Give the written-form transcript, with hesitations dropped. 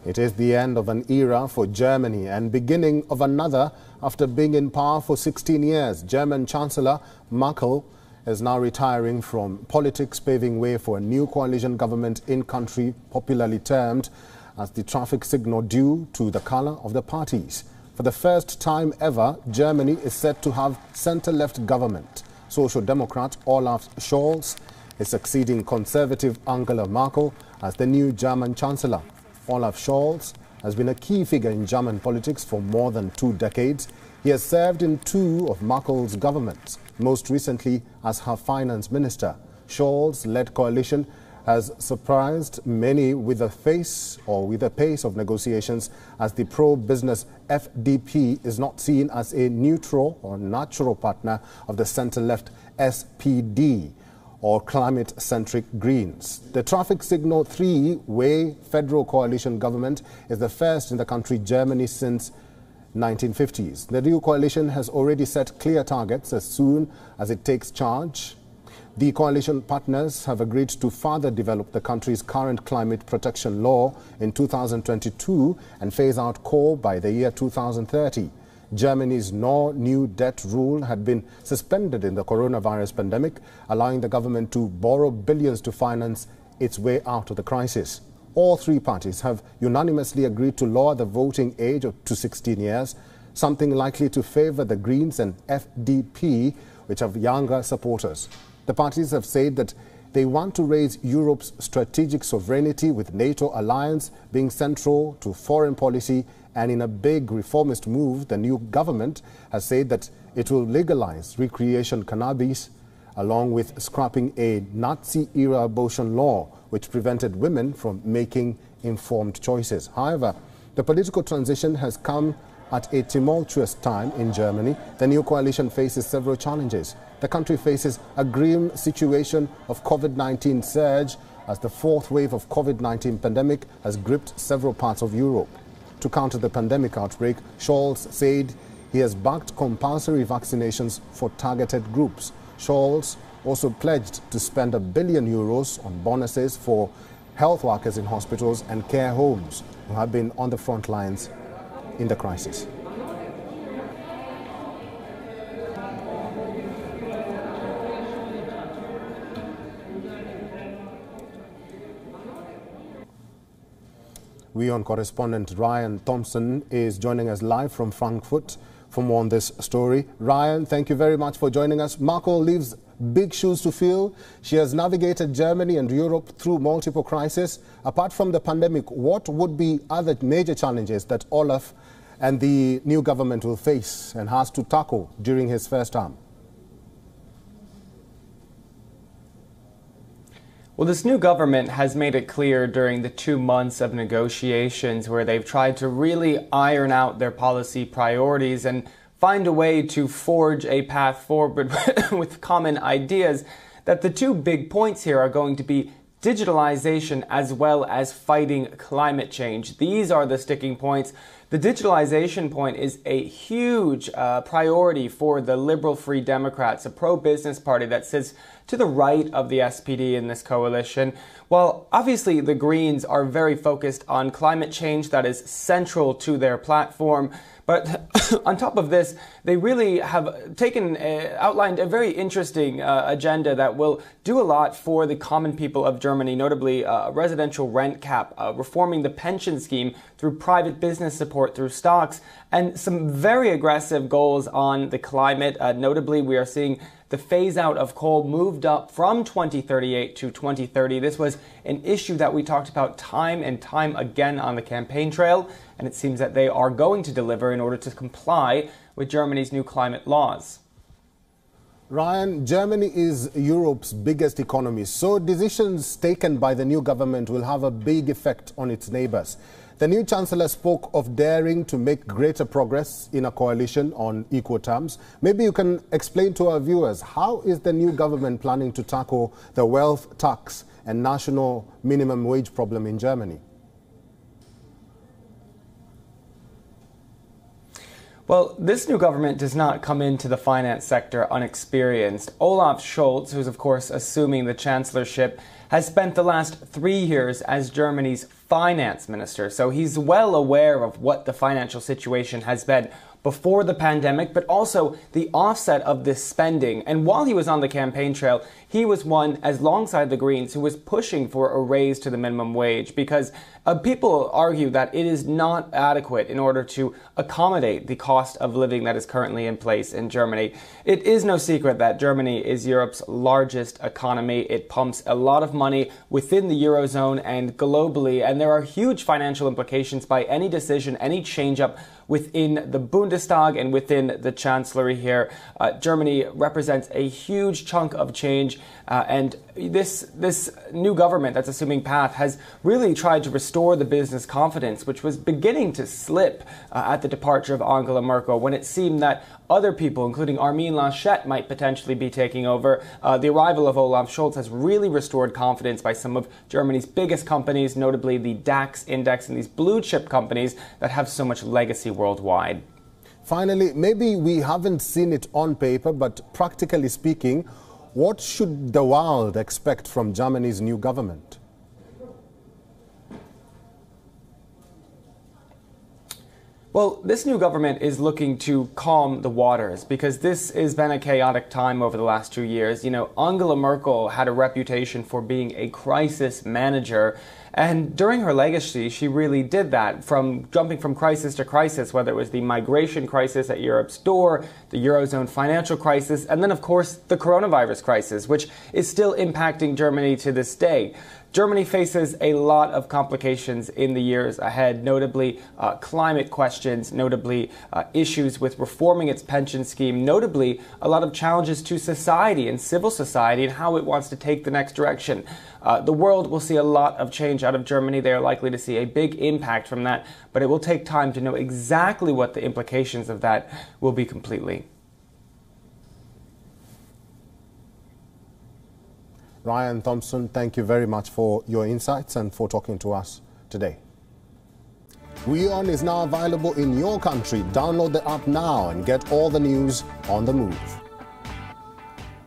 It is the end of an era for Germany and beginning of another after being in power for 16 years. German Chancellor Merkel is now retiring from politics, paving way for a new coalition government in country, popularly termed as the traffic signal due to the color of the parties. For the first time ever, Germany is set to have center-left government. Social Democrat Olaf Scholz is succeeding conservative Angela Merkel as the new German Chancellor. Olaf Scholz has been a key figure in German politics for more than 2 decades. He has served in 2 of Merkel's governments, most recently as her finance minister. Scholz-led coalition has surprised many with the pace of negotiations, as the pro-business FDP is not seen as a neutral or natural partner of the centre-left SPD or climate-centric Greens. The traffic signal 3-way federal coalition government is the first in the country, Germany, since 1950s. The new coalition has already set clear targets as soon as it takes charge. The coalition partners have agreed to further develop the country's current climate protection law in 2022 and phase out coal by the year 2030. Germany's no new debt rule had been suspended in the coronavirus pandemic, allowing the government to borrow billions to finance its way out of the crisis. All 3 parties have unanimously agreed to lower the voting age to 16 years, something likely to favor the Greens and FDP, which have younger supporters. The parties have said that they want to raise Europe's strategic sovereignty, with NATO alliance being central to foreign policy, and in a big reformist move, the new government has said that it will legalize recreation cannabis, along with scrapping a Nazi-era abortion law, which prevented women from making informed choices. However, the political transition has come at a tumultuous time in Germany. The new coalition faces several challenges. The country faces a grim situation of COVID-19 surge, as the 4th wave of COVID-19 pandemic has gripped several parts of Europe. To counter the pandemic outbreak, Scholz said he has backed compulsory vaccinations for targeted groups. Scholz also pledged to spend €1 billion on bonuses for health workers in hospitals and care homes who have been on the front lines in the crisis. WION correspondent Ryan Thompson is joining us live from Frankfurt for more on this story. Ryan, thank you very much for joining us. Merkel leaves big shoes to fill. She has navigated Germany and Europe through multiple crises. Apart from the pandemic, what would be other major challenges that Olaf and the new government will face and has to tackle during his first term? Well, this new government has made it clear during the 2 months of negotiations where they've tried to really iron out their policy priorities and find a way to forge a path forward with common ideas, that the 2 big points here are going to be digitalization as well as fighting climate change. These are the sticking points. The digitalization point is a huge priority for the Liberal Free Democrats, a pro-business party that sits to the right of the SPD in this coalition. While obviously the Greens are very focused on climate change, that is central to their platform. But on top of this, they really have outlined a very interesting agenda that will do a lot for the common people of Germany, notably a residential rent cap, reforming the pension scheme through private business support through stocks, and some very aggressive goals on the climate. Notably, we are seeing the phase out of coal moved up from 2038 to 2030. This was an issue that we talked about time and time again on the campaign trail, and it seems that they are going to deliver in order to comply with Germany's new climate laws. Ryan, Germany is Europe's biggest economy, so decisions taken by the new government will have a big effect on its neighbours. The new Chancellor spoke of daring to make greater progress in a coalition on equal terms. Maybe you can explain to our viewers, how is the new government planning to tackle the wealth tax and national minimum wage problem in Germany? Well, this new government does not come into the finance sector unexperienced. Olaf Scholz, who's of course assuming the chancellorship, has spent the last 3 years as Germany's finance minister. So he's well aware of what the financial situation has been before the pandemic, but also the offset of this spending. And while he was on the campaign trail, he was one, as alongside the Greens, who was pushing for a raise to the minimum wage because people argue that it is not adequate in order to accommodate the cost of living that is currently in place in Germany. It is no secret that Germany is Europe's largest economy. It pumps a lot of money within the Eurozone and globally, and there are huge financial implications by any decision, any change-up within the Bundestag and within the Chancellery here. Germany represents a huge chunk of change, and this new government that's assuming path has really tried to restore the business confidence, which was beginning to slip at the departure of Angela Merkel, when it seemed that other people, including Armin Laschet, might potentially be taking over. The arrival of Olaf Scholz has really restored confidence by some of Germany's biggest companies, notably the DAX index and these blue chip companies that have so much legacy worldwide. Finally, maybe we haven't seen it on paper, but practically speaking, what should the world expect from Germany's new government? Well, this new government is looking to calm the waters because this has been a chaotic time over the last 2 years. You know, Angela Merkel had a reputation for being a crisis manager, and during her legacy, she really did that, from jumping from crisis to crisis, whether it was the migration crisis at Europe's door, the Eurozone financial crisis, and then, of course, the coronavirus crisis, which is still impacting Germany to this day. Germany faces a lot of complications in the years ahead, notably climate questions, notably issues with reforming its pension scheme, notably a lot of challenges to society and civil society and how it wants to take the next direction. The world will see a lot of change out of Germany. They are likely to see a big impact from that, but it will take time to know exactly what the implications of that will be completely. Ryan Thompson, thank you very much for your insights and for talking to us today. WION is now available in your country. Download the app now and get all the news on the move.